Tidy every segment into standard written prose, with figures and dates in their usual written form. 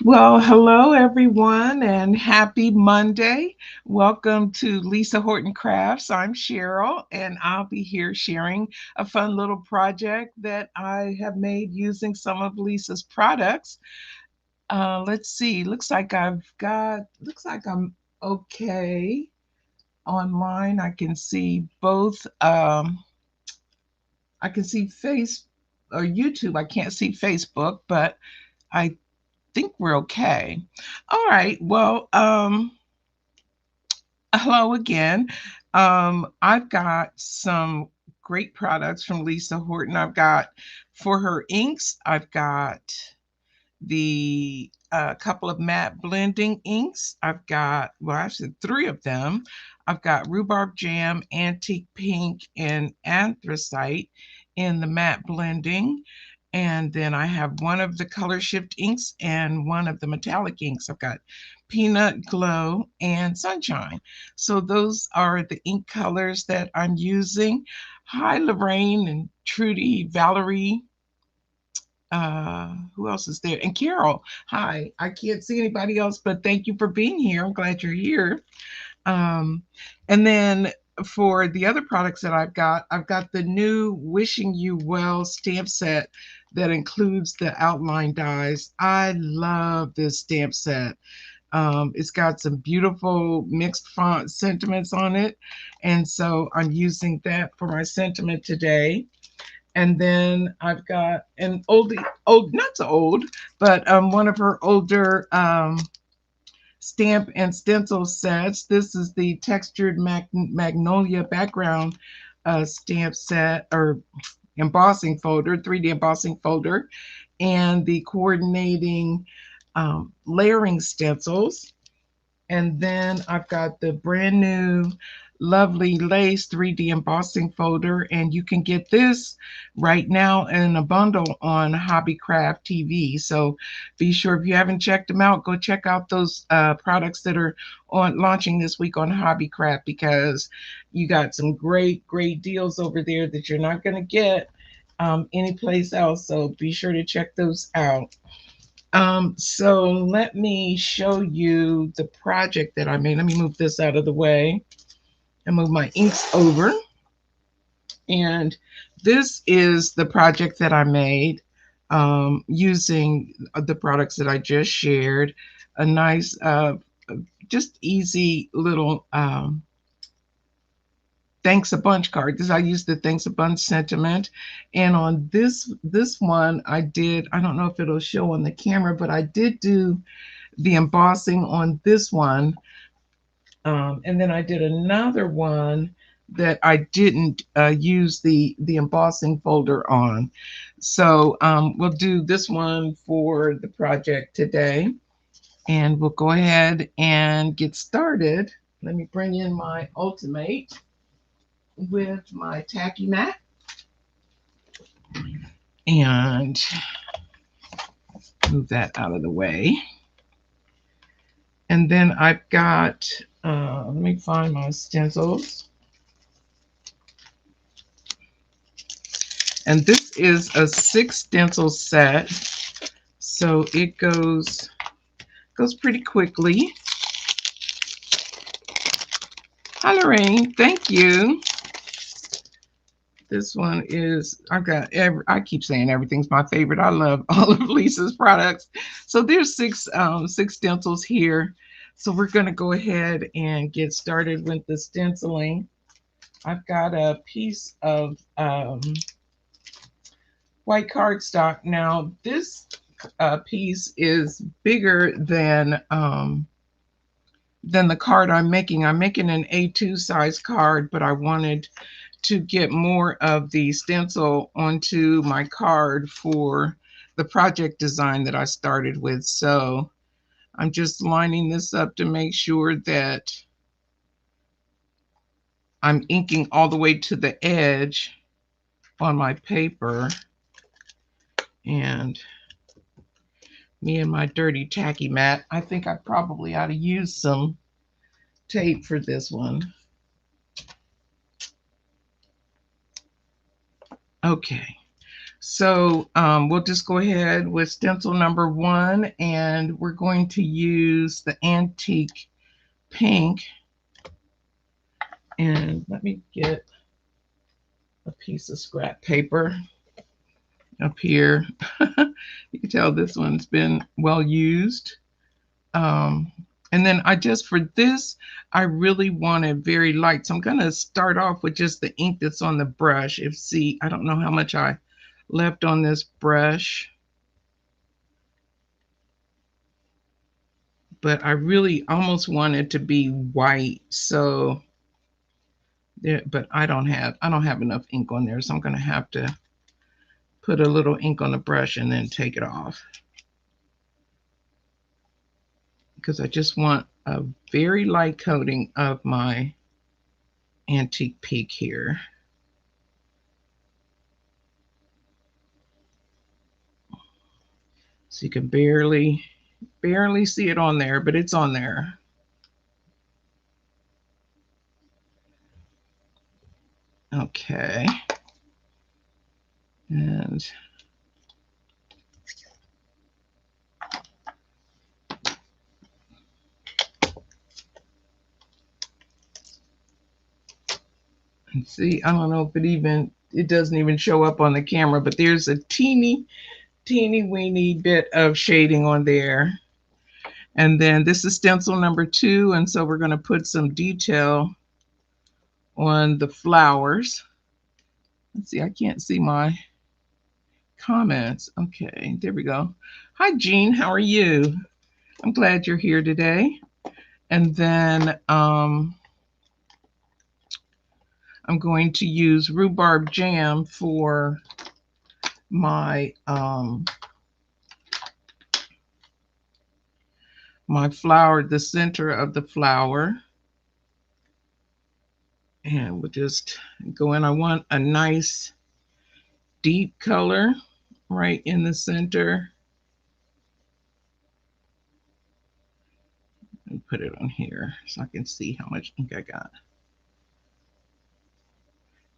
Well, hello everyone and happy Monday. Welcome to Lisa Horton Crafts. I'm Sheryl and I'll be here sharing a fun little project that I have made using some of Lisa's products. Let's see. Looks like I'm okay online. I can see both I can see Face or YouTube. I can't see Facebook, but I think we're okay. All right. Well, hello again. I've got some great products from Lisa Horton. I've got for her inks, I've got the couple of matte blending inks. I've got, well, actually three of them. I've got Rhubarb Jam, Antique Pink, and Anthracite in the matte blending. And then I have one of the color shift inks and one of the metallic inks. I've got Peanut Glow and Sunshine. So those are the ink colors that I'm using. Hi, Lorraine and Trudy, Valerie, who else is there? And Carol. Hi. I can't see anybody else, but thank you for being here. I'm glad you're here. Um, and then for the other products that I've got the new Wishing You Well stamp set that includes the outline dies. I love this stamp set. It's got some beautiful mixed font sentiments on it. And so I'm using that for my sentiment today. And then I've got an old, not so old, but one of her older stamp and stencil sets. This is the textured Magnolia background stamp set or embossing folder, 3D embossing folder, and the coordinating layering stencils. And then I've got the brand new lovely lace 3D embossing folder. And you can get this right now in a bundle on Hobbycraft TV. So be sure if you haven't checked them out, go check out those products that are on launching this week on Hobbycraft because you got some great deals over there that you're not going to get anyplace else. So be sure to check those out. So let me show you the project that I made. Let me move this out of the way and move my inks over. And this is the project that I made using the products that I just shared. A nice, just easy little thanks a bunch card. This I used the thanks a bunch sentiment. And on this one, I don't know if it'll show on the camera, but I did do the embossing on this one. And then I did another one that I didn't use the embossing folder on. So we'll do this one for the project today. And we'll go ahead and get started. Let me bring in my Ultimate with my tacky mat and move that out of the way. And then I've got, let me find my stencils. And this is a 6 stencil set. So it goes pretty quickly. Hi Lorraine, thank you. This one is I keep saying everything's my favorite. I love all of Lisa's products. So there's six stencils here. So we're gonna go ahead and get started with the stenciling. I've got a piece of white cardstock. Now this piece is bigger than the card I'm making. I'm making an A2 size card, but I wanted to get more of the stencil onto my card for the project design that I started with. So I'm just lining this up to make sure that I'm inking all the way to the edge on my paper. And me and my dirty tacky mat, I think I probably ought to use some tape for this one. Okay. So we'll just go ahead with stencil number 1, and we're going to use the antique pink. And let me get a piece of scrap paper up here. You can tell this one's been well used. And then I just, for this, I really want it very light. So I'm going to start off with just the ink that's on the brush. See, I don't know how much I left on this brush, but I really almost want it to be white. So there, but I don't have enough ink on there. So I'm going to have to put a little ink on the brush and then take it off, because I just want a very light coating of my antique pink here. So you can barely see it on there, but it's on there. Okay. And see, I don't know if it doesn't even show up on the camera, but there's a teeny weeny bit of shading on there. And then this is stencil number 2, and so we're going to put some detail on the flowers. Let's see, I can't see my comments. Okay, there we go. Hi, Jean, how are you? I'm glad you're here today. And then I'm going to use Rhubarb Jam for my my flower, the center of the flower. And we'll just go in. I want a nice deep color right in the center. And put it on here so I can see how much ink I got.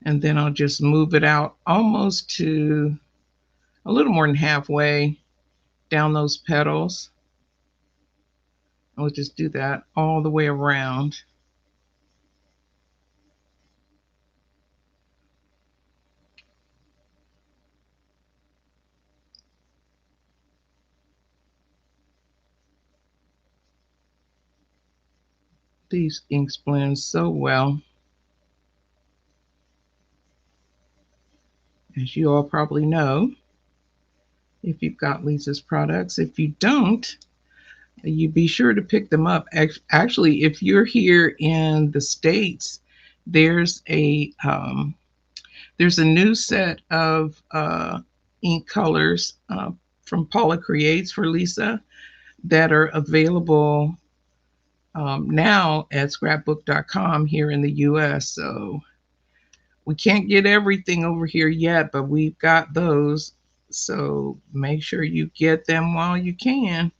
And then I'll just move it out almost to a little more than halfway down those petals. We'll just do that all the way around. These inks blend so well. As you all probably know, if you've got Lisa's products. If you don't, you be sure to pick them up. Actually, if you're here in the States, there's a new set of ink colors from Paula Creates for Lisa that are available now at scrapbook.com here in the US. So we can't get everything over here yet, but we've got those. So make sure you get them while you can.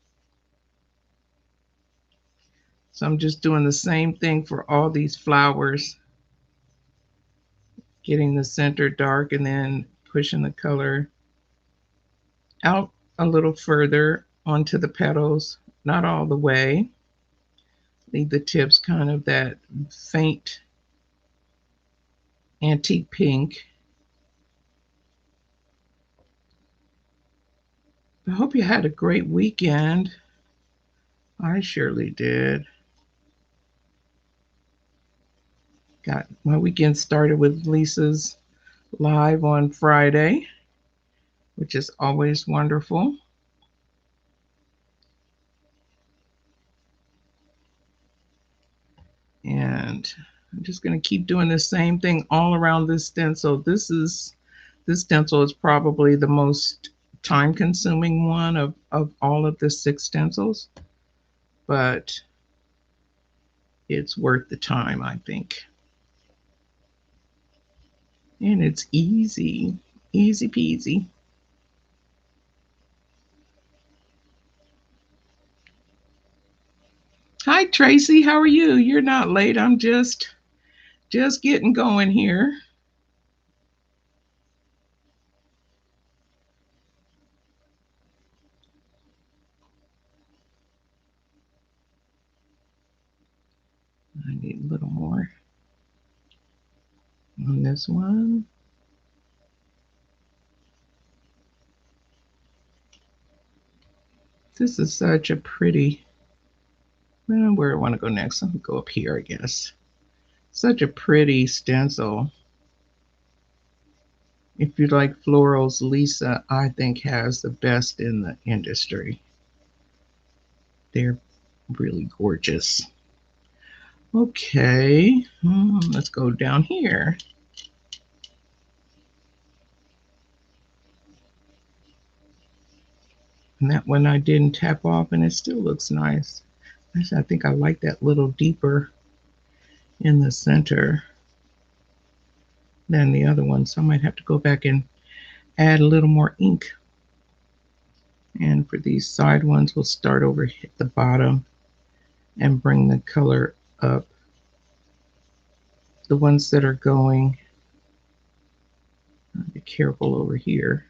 So I'm just doing the same thing for all these flowers, getting the center dark and then pushing the color out a little further onto the petals, not all the way. Leave the tips kind of that faint antique pink. I hope you had a great weekend. I surely did. Got my weekend started with Lisa's live on Friday, which is always wonderful. And I'm just going to keep doing the same thing all around this stencil. This stencil is probably the most time-consuming one of all of the 6 stencils, but it's worth the time, I think. And it's easy peasy. Hi, Tracy, how are you? You're not late. I'm just getting going here. need a little more on this one. This is such a pretty, well, where do I want to go next? Let me go up here, I guess. Such a pretty stencil. If you like florals, Lisa, I think, has the best in the industry. They're really gorgeous. Okay, let's go down here. And that one I didn't tap off, and it still looks nice. Actually, I think I like that little deeper in the center than the other one, so I might have to go back and add a little more ink. And for these side ones, we'll start over at the bottom and bring the color up. The ones that are going, be careful over here.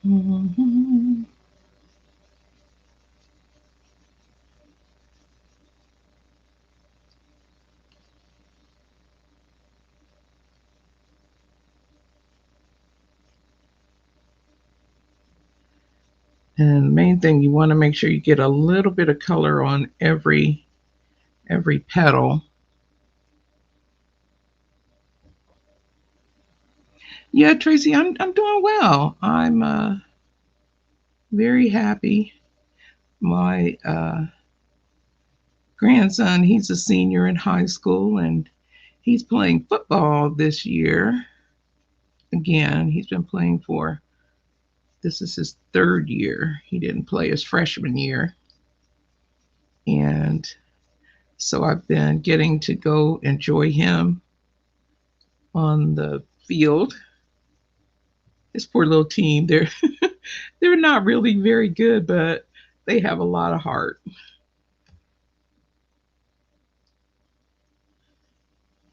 Mm-hmm. And the main thing, you want to make sure you get a little bit of color on every petal. Yeah, Tracy, I'm doing well. I'm very happy. My grandson, he's a senior in high school, and he's playing football this year. Again, he's been playing for, this is his third year. He didn't play his freshman year. And so I've been getting to go enjoy him on the field. This poor little team, they're not really very good, but they have a lot of heart.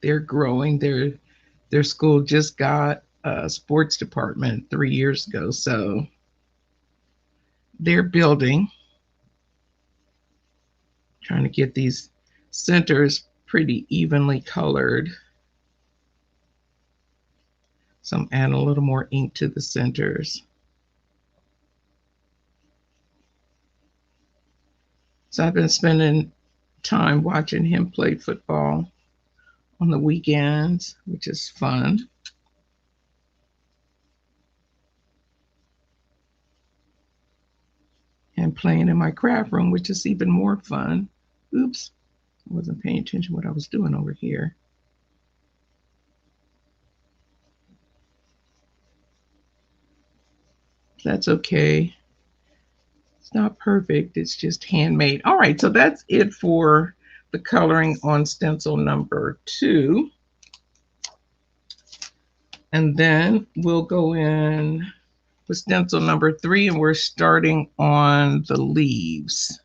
They're growing. Their school just got a sports department 3 years ago, so they're building, trying to get these centers pretty evenly colored. So I'm adding a little more ink to the centers. So I've been spending time watching him play football on the weekends, which is fun. And playing in my craft room, which is even more fun. Oops, I wasn't paying attention to what I was doing over here. That's okay. It's not perfect, it's just handmade. All right, so that's it for the coloring on stencil number 2. And then we'll go in with stencil number 3, and we're starting on the leaves.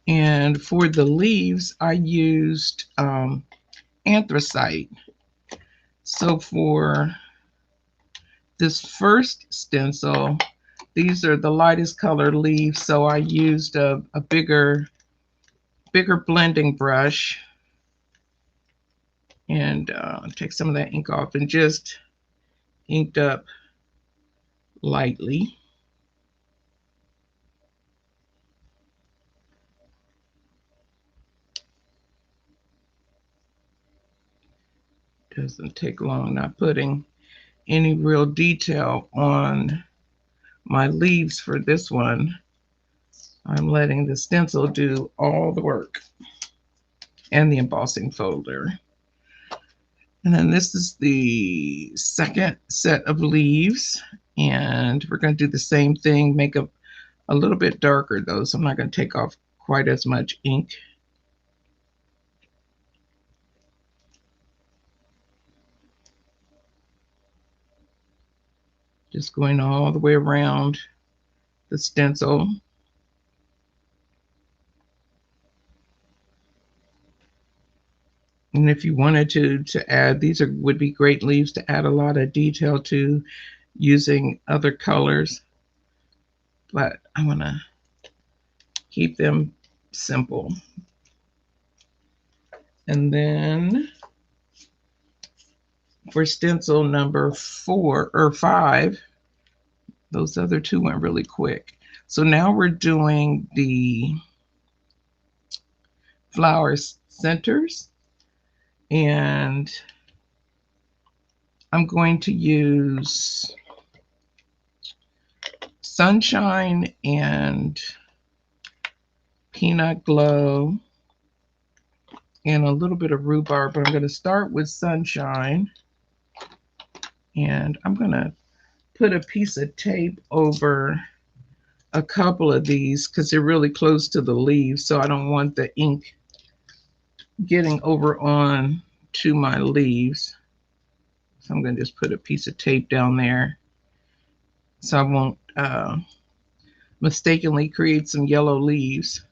And for the leaves, I used anthracite. So for this first stencil, these are the lightest color leaves, so I used a bigger blending brush and take some of that ink off and just inked up lightly. Doesn't take long, not putting any real detail on my leaves for this one. I'm letting the stencil do all the work and the embossing folder. And then this is the second set of leaves, and we're going to do the same thing, make a little bit darker though, so I'm not going to take off quite as much ink. Just going all the way around the stencil. And if you wanted to add, these would be great leaves to add a lot of detail to using other colors. But I want to keep them simple. And then for stencil number 4 or 5, those other two went really quick. So now we're doing the flower centers, and I'm going to use Sunshine and Peanut Glow and a little bit of Rhubarb, but I'm going to start with Sunshine, and I'm going to put a piece of tape over a couple of these because they're really close to the leaves, so I don't want the ink getting over on to my leaves. So I'm going to just put a piece of tape down there so I won't mistakenly create some yellow leaves.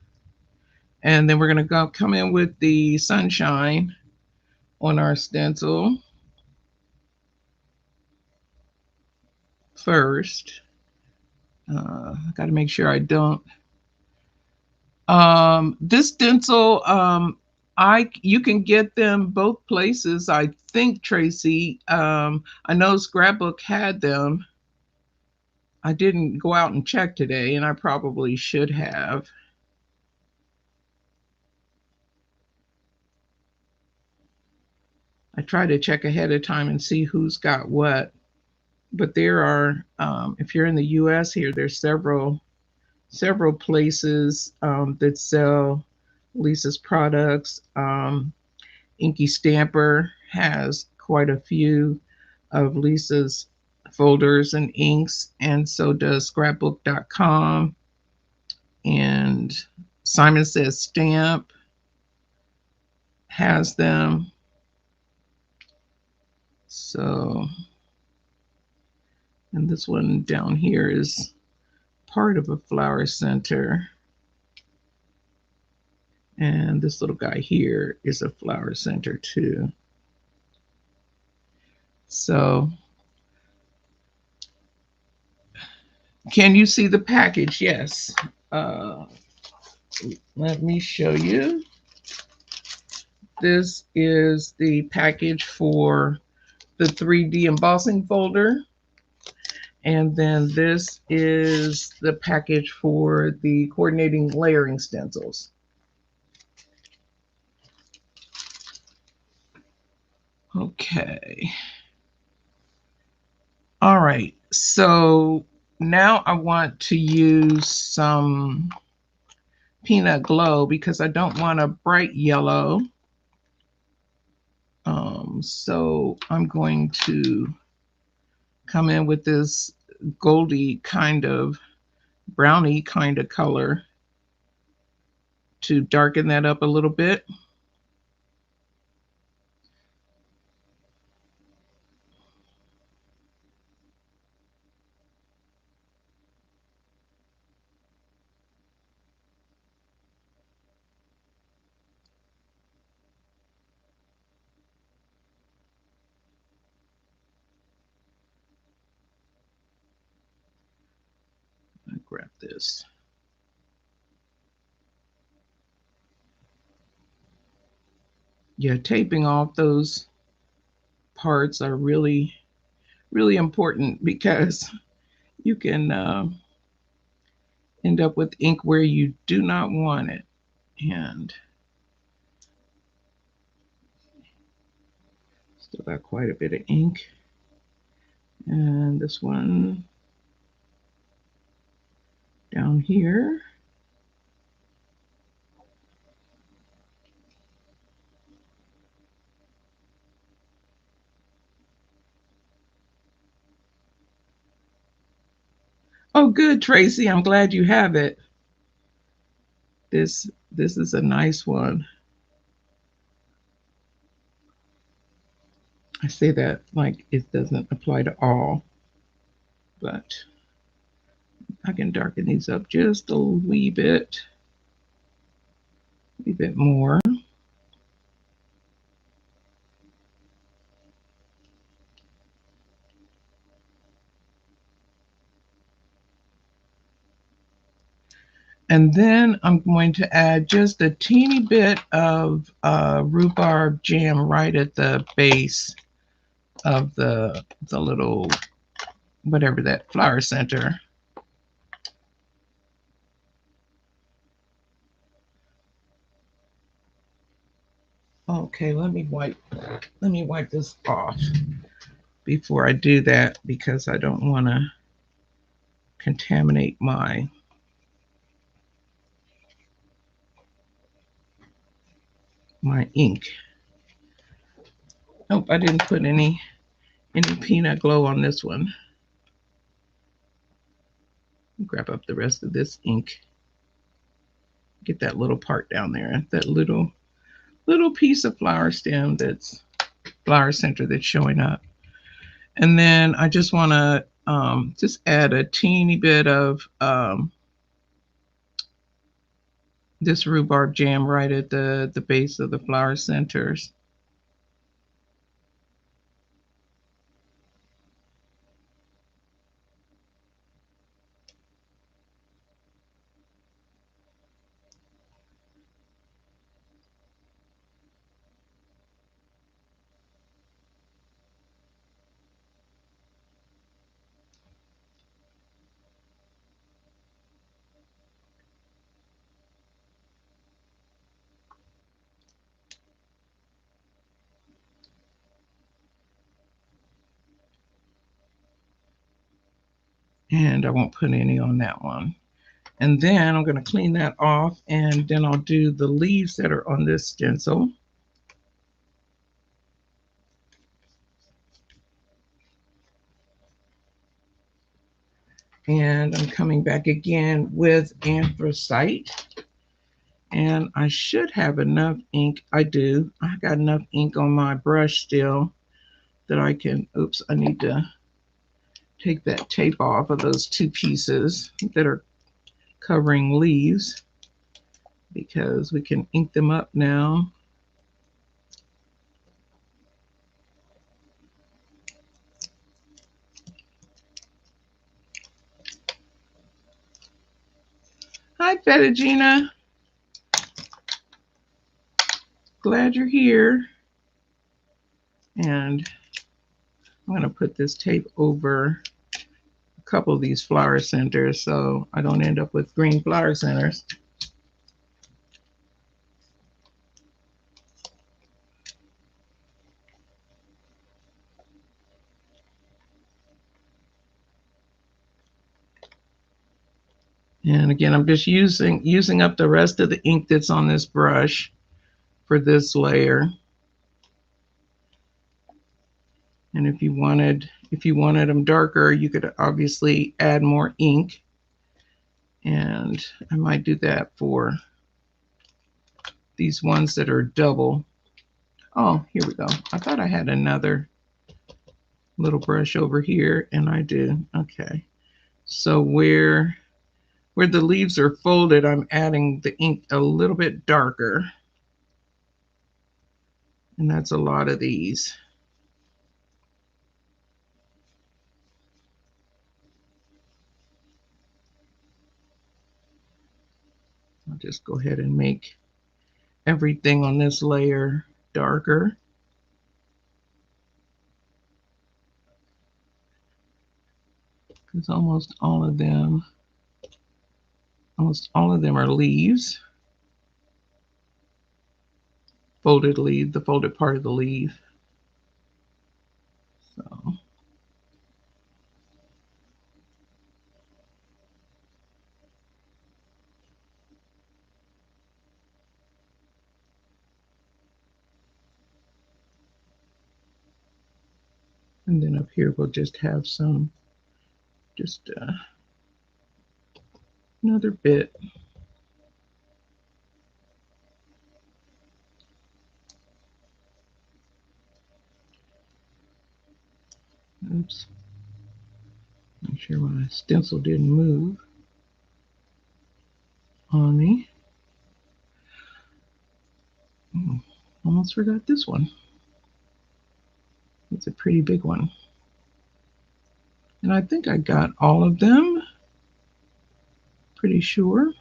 And then we're going to come in with the Sunshine on our stencil first. I got to make sure I don't. This stencil, you can get them both places, I think, Tracy. I know Scrapbook had them. I didn't go out and check today, and I probably should have. I try to check ahead of time and see who's got what. But there are, if you're in the U.S. here, there's several places that sell Lisa's products. Inky Stamper has quite a few of Lisa's folders and inks, and so does scrapbook.com. And Simon Says Stamp has them. So, and this one down here is part of a flower center. And this little guy here is a flower center too. So, can you see the package? Yes. Let me show you. This is the package for the 3D embossing folder. And then this is the package for the coordinating layering stencils. Okay. All right. So now I want to use some Peanut Glow because I don't want a bright yellow. So I'm going to come in with this goldy kind of brownie kind of color to darken that up a little bit. Grab this. Yeah, taping off those parts are really, really important because you can end up with ink where you do not want it. And still got quite a bit of ink. And this one down here. Oh, good, Tracy. I'm glad you have it. This is a nice one. I say that like it doesn't apply to all, but I can darken these up just a wee bit more. And then I'm going to add just a teeny bit of rhubarb jam right at the base of the little, whatever that flower center. Okay, let me wipe this off before I do that, because I don't want to contaminate my ink. Nope, I didn't put any peanut glow on this one. Grab up the rest of this ink. Get that little part down there, that little piece of flower stem, that's flower center, that's showing up. And then I just want to just add a teeny bit of this rhubarb jam right at the base of the flower centers. And I won't put any on that one. And then I'm going to clean that off, and then I'll do the leaves that are on this stencil. And I'm coming back again with anthracite. And I should have enough ink. I do. I got enough ink on my brush still that I can, oops, I need to take that tape off of those two pieces that are covering leaves, because we can ink them up now. Hi, Fettuccine. Glad you're here. And I'm going to put this tape over a couple of these flower centers so I don't end up with green flower centers. And again, I'm just using up the rest of the ink that's on this brush for this layer. And if you wanted them darker, you could obviously add more ink. And I might do that for these ones that are double. Oh, here we go. I thought I had another little brush over here, and I do. Okay. So where the leaves are folded, I'm adding the ink a little bit darker. And that's a lot of these. I'll just go ahead and make everything on this layer darker. Because almost all of them are leaves. Folded leaf, the folded part of the leaf. So and then up here we'll just have some, just another bit. Oops. Make sure my stencil didn't move on me. Oh, almost forgot this one. It's a pretty big one. And I think I got all of them. Pretty sure.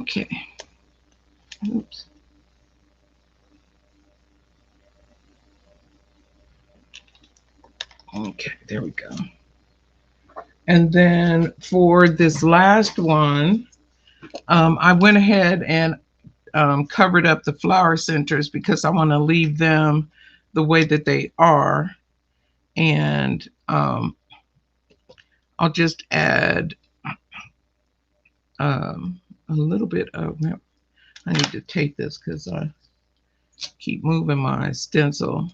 Okay. Oops. Okay, there we go. And then for this last one, I went ahead and covered up the flower centers because I want to leave them the way that they are. And I'll just add a little bit of, I need to take this because I keep moving my stencil.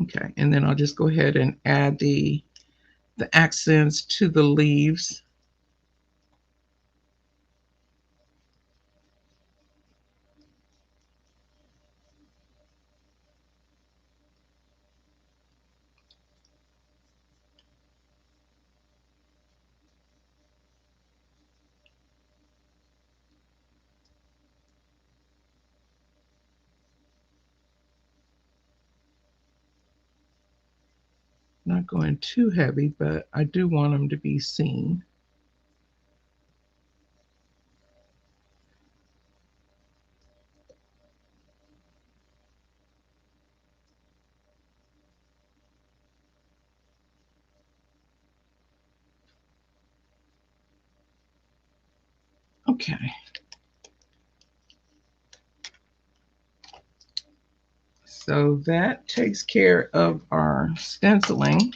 Okay, and then I'll just go ahead and add the accents to the leaves. Not going too heavy, but I do want them to be seen. Okay. So that takes care of our stenciling.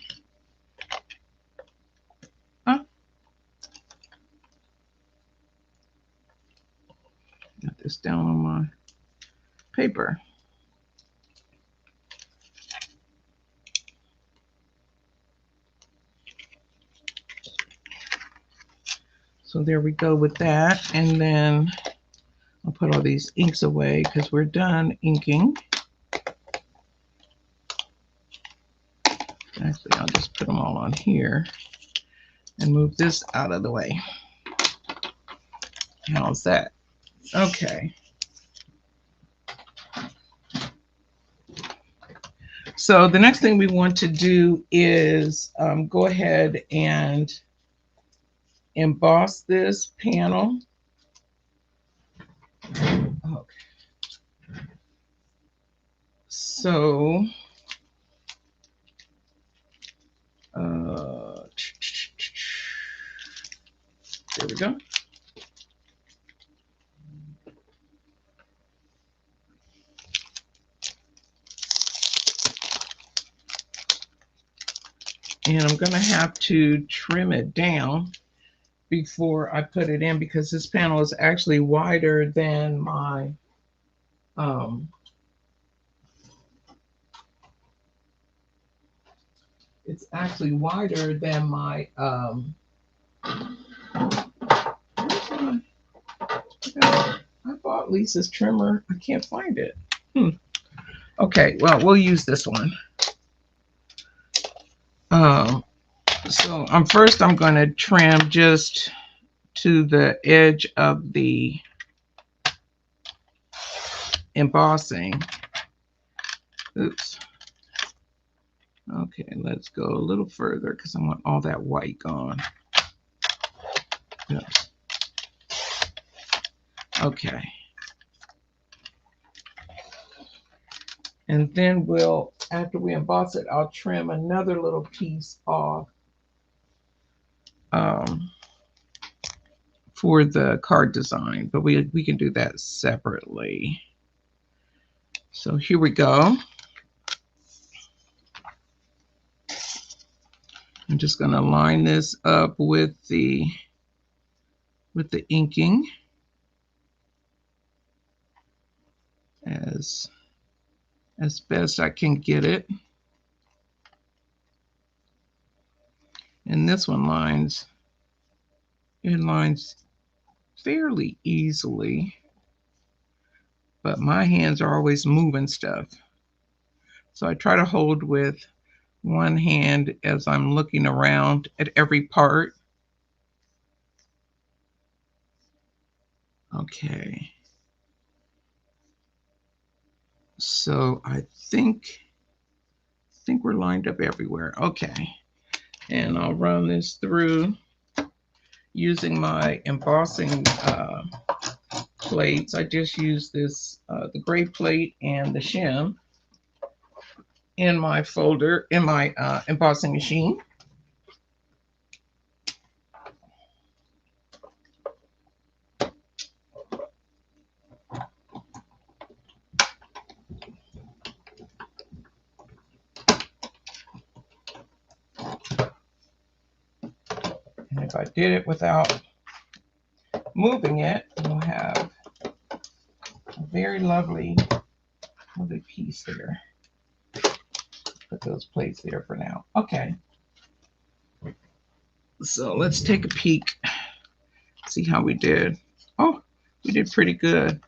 Got this down on my paper. So there we go with that. And then I'll put all these inks away because we're done inking. Actually, I'll just put them all on here and move this out of the way. How's that? Okay. So the next thing we want to do is go ahead and emboss this panel. Okay. So there we go. And I'm going to have to trim it down before I put it in because this panel is actually wider than my it's actually wider than my I bought Lisa's trimmer. I can't find it. Okay, well, we'll use this one. So first I'm going to trim just to the edge of the embossing. Oops. Okay, let's go a little further because I want all that white gone. Oops. Okay. And then after we emboss it, I'll trim another little piece off for the card design, but we can do that separately. So here we go. I'm just going to line this up with the inking as best I can get it. And this one lines fairly easily, but my hands are always moving stuff. So I try to hold with one hand as I'm looking around at every part. Okay. So I think think we're lined up everywhere. Okay. And I'll run this through using my embossing plates. I just use this, the gray plate and the shim in my folder, in my embossing machine. And if I did it without moving it, you'll have a very lovely piece there. Put those plates there for now. Okay. So let's take a peek, see how we did. Oh, we did pretty good.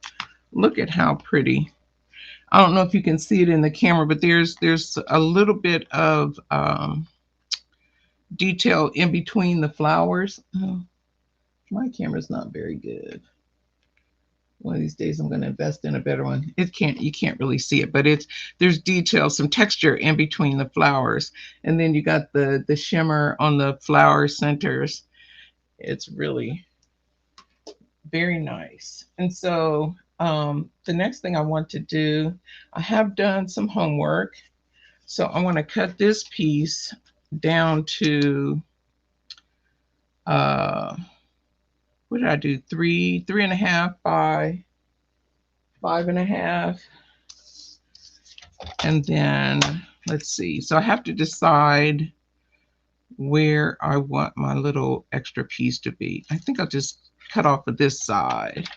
Look at how pretty. I don't know if you can see it in the camera, but there's a little bit of detail in between the flowers. Oh, my camera's not very good. One of these days I'm going to invest in a better one. You can't really see it, but there's detail, some texture in between the flowers. And then you got the shimmer on the flower centers. It's really very nice. And so the next thing I want to do, I have done some homework. So I want to cut this piece down to what did I do? 3.5 by 5.5. And then let's see. So I have to decide where I want my little extra piece to be. I think I'll just cut off of this side.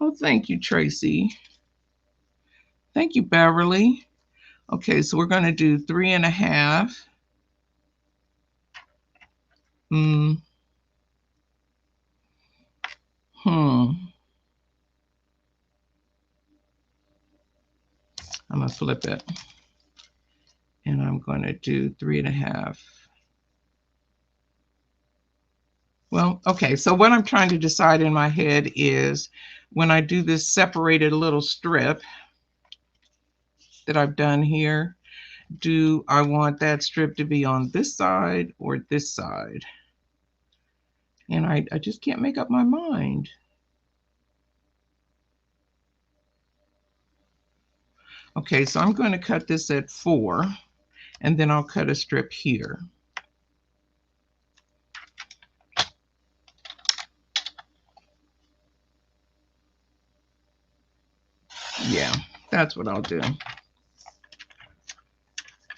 Oh, thank you, Tracy. Thank you, Beverly. Okay, so we're going to do 3.5. I'm going to flip it. And I'm going to do 3.5. Well, okay, so what I'm trying to decide in my head is when I do this separated little strip that I've done here, do I want that strip to be on this side or this side? And I just can't make up my mind. Okay, so I'm going to cut this at 4, and then I'll cut a strip here. Yeah, that's what I'll do.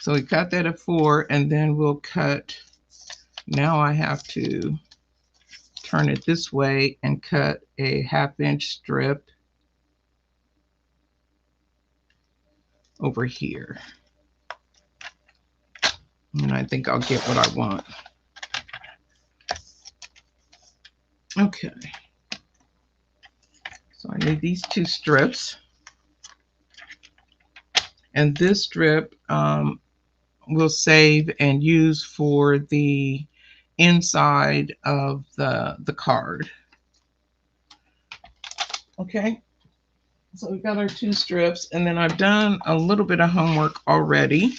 So we cut that at 4, and then we'll cut, now I have to turn it this way and cut a 1/2-inch strip over here. And I think I'll get what I want. Okay. So I need these 2 strips. And this strip we'll save and use for the inside of the card. Okay. So we've got our 2 strips, and then I've done a little bit of homework already.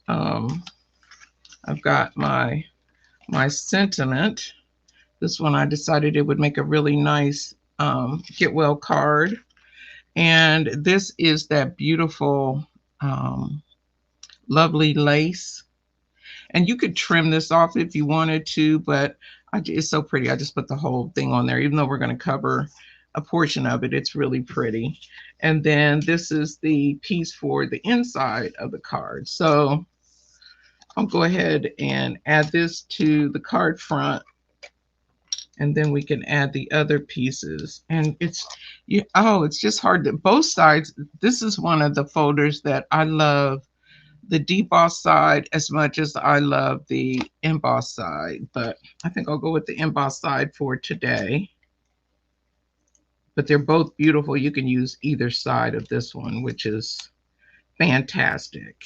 I've got my sentiment. This one I decided it would make a really nice get well card. And this is that beautiful, lovely lace. And you could trim this off if you wanted to, but it's so pretty. I just put the whole thing on there, even though we're going to cover a portion of it. It's really pretty. And then this is the piece for the inside of the card. So I'll go ahead and add this to the card front, and then we can add the other pieces. And it's just hard to both sides. This is one of the folders that I love, the deboss side as much as I love the emboss side, but I think I'll go with the emboss side for today. But they're both beautiful. You can use either side of this one, which is fantastic.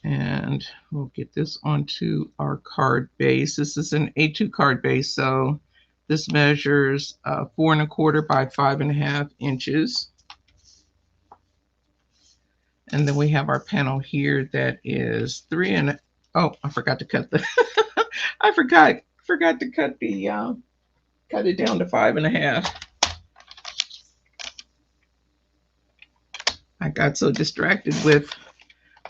And we'll get this onto our card base. This is an A2 card base, so This measures 4¼ by 5½ inches. And then we have our panel here that is 3 and oh, I forgot to cut the I forgot to cut the cut it down to 5½. I got so distracted with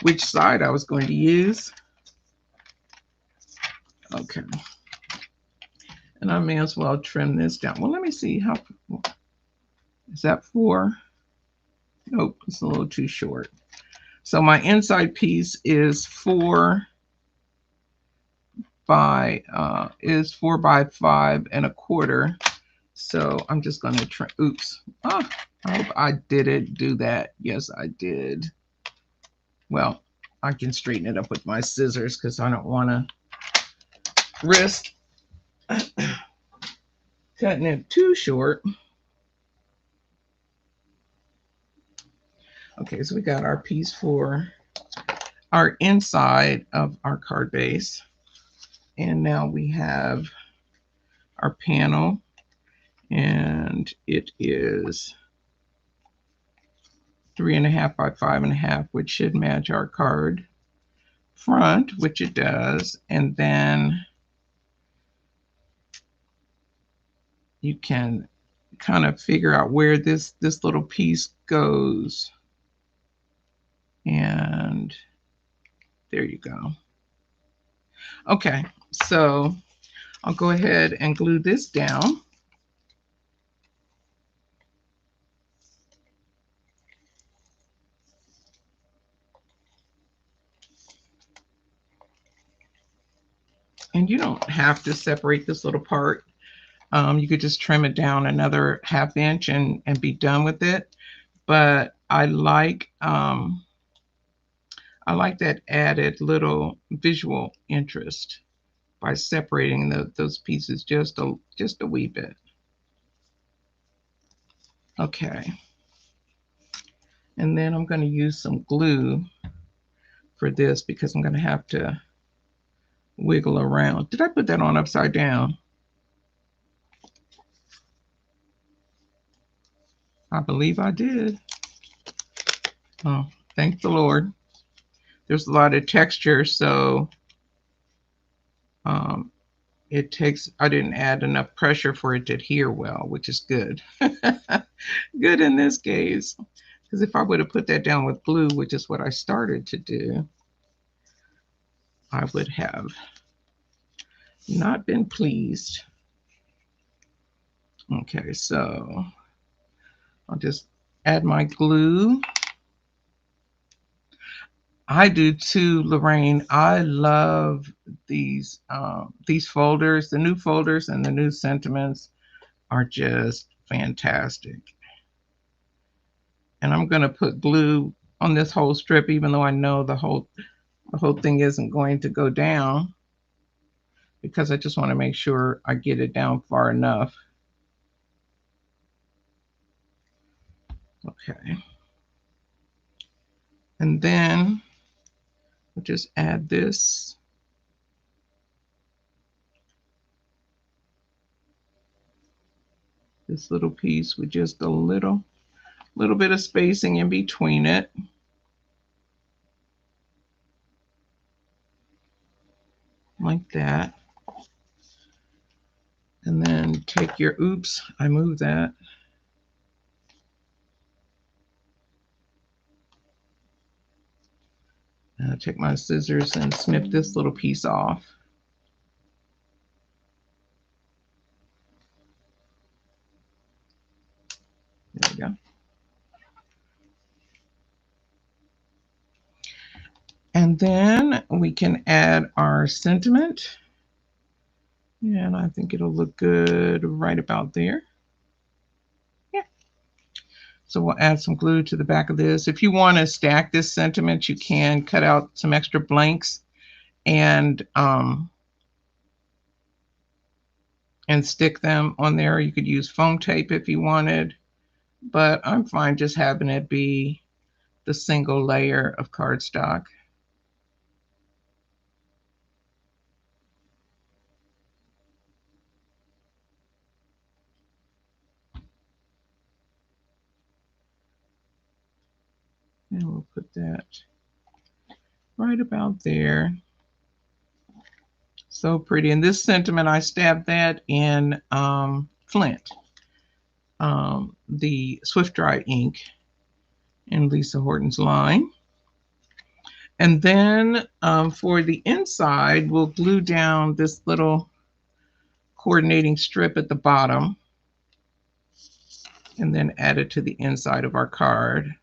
which side I was going to use. Okay. And I may as well trim this down. Well, let me see how is that 4? Nope, it's a little too short. So my inside piece is 4 by 5¼ So I'm just going to trim. Oops. Oh, I hope I didn't do that. Yes, I did. Well, I can straighten it up with my scissors because I don't want to risk cutting it too short. Okay, so we got our piece for our inside of our card base. And now we have our panel, and it is 3½ by 5½, which should match our card front, which it does. And then you can kind of figure out where this little piece goes. And there you go. Okay, so I'll go ahead and glue this down. And you don't have to separate this little part. You could just trim it down another ½ inch and be done with it. But I like that added little visual interest by separating those pieces just a wee bit. Okay. And then I'm going to use some glue for this because I'm going to have to wiggle around. Did I put that on upside down? I believe I did. Oh, thank the Lord. There's a lot of texture, so it takes, I didn't add enough pressure for it to adhere well, which is good. Good in this case, because if I would have put that down with glue, which is what I started to do, I would have not been pleased. Okay, so I'll just add my glue. I do too, Lorraine. I love these folders. The new folders and the new sentiments are just fantastic. And I'm going to put glue on this whole strip, even though I know the whole thing isn't going to go down, because I just want to make sure I get it down far enough. Okay. And then we'll just add this. This little piece with just a little bit of spacing in between it. Like that. And then take your, oops, I moved that. And I'll take my scissors and snip this little piece off. There we go. And then we can add our sentiment. And I think it'll look good right about there. Yeah. So we'll add some glue to the back of this. If you want to stack this sentiment, you can cut out some extra blanks and stick them on there. You could use foam tape if you wanted, but I'm fine just having it be the single layer of cardstock. And we'll put that right about there. So pretty. And this sentiment, I stabbed that in Flint, the Swift Dry ink in Lisa Horton's line. And then for the inside, we'll glue down this little coordinating strip at the bottom and then add it to the inside of our card,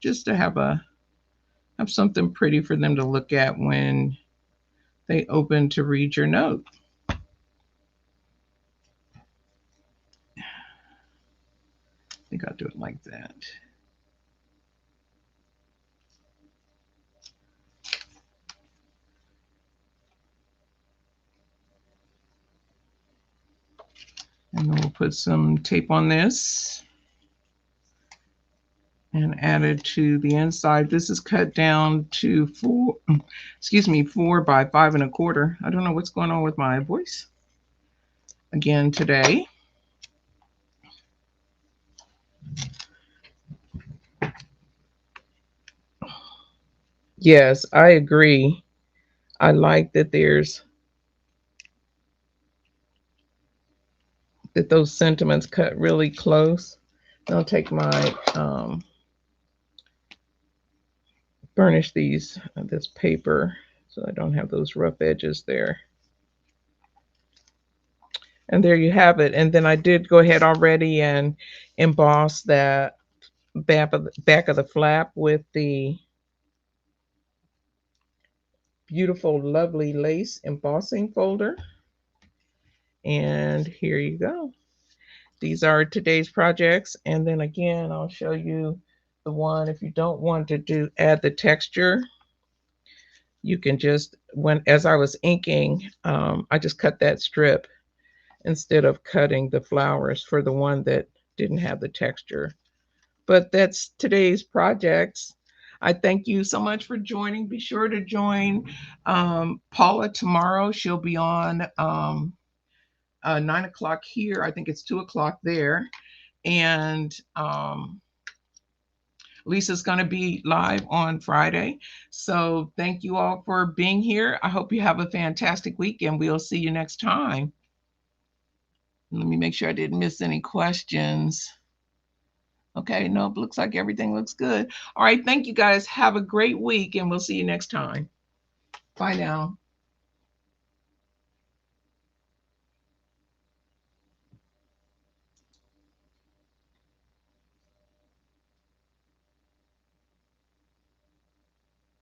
just to have something pretty for them to look at when they open to read your note. I think I'll do it like that. And then we'll put some tape on this and add it to the inside. This is cut down to 4 by 5 1/4. I don't know what's going on with my voice again today. Yes, I agree. I like that those sentiments cut really close. I'll take my burnish this paper so I don't have those rough edges there. And there you have it. And then I did go ahead already and emboss that back of the flap with the beautiful, lovely lace embossing folder. And here you go. These are today's projects. And then again, I'll show you the one, if you don't want to add the texture, you can just, as I was inking, I just cut that strip instead of cutting the flowers for the one that didn't have the texture. But that's today's projects. I thank you so much for joining. Be sure to join Paula tomorrow. She'll be on 9 o'clock here. I think it's 2 o'clock there. And Lisa's going to be live on Friday. So thank you all for being here. I hope you have a fantastic week, and we'll see you next time. Let me make sure I didn't miss any questions. Okay, nope, looks like everything looks good. All right, thank you guys. Have a great week, and we'll see you next time. Bye now.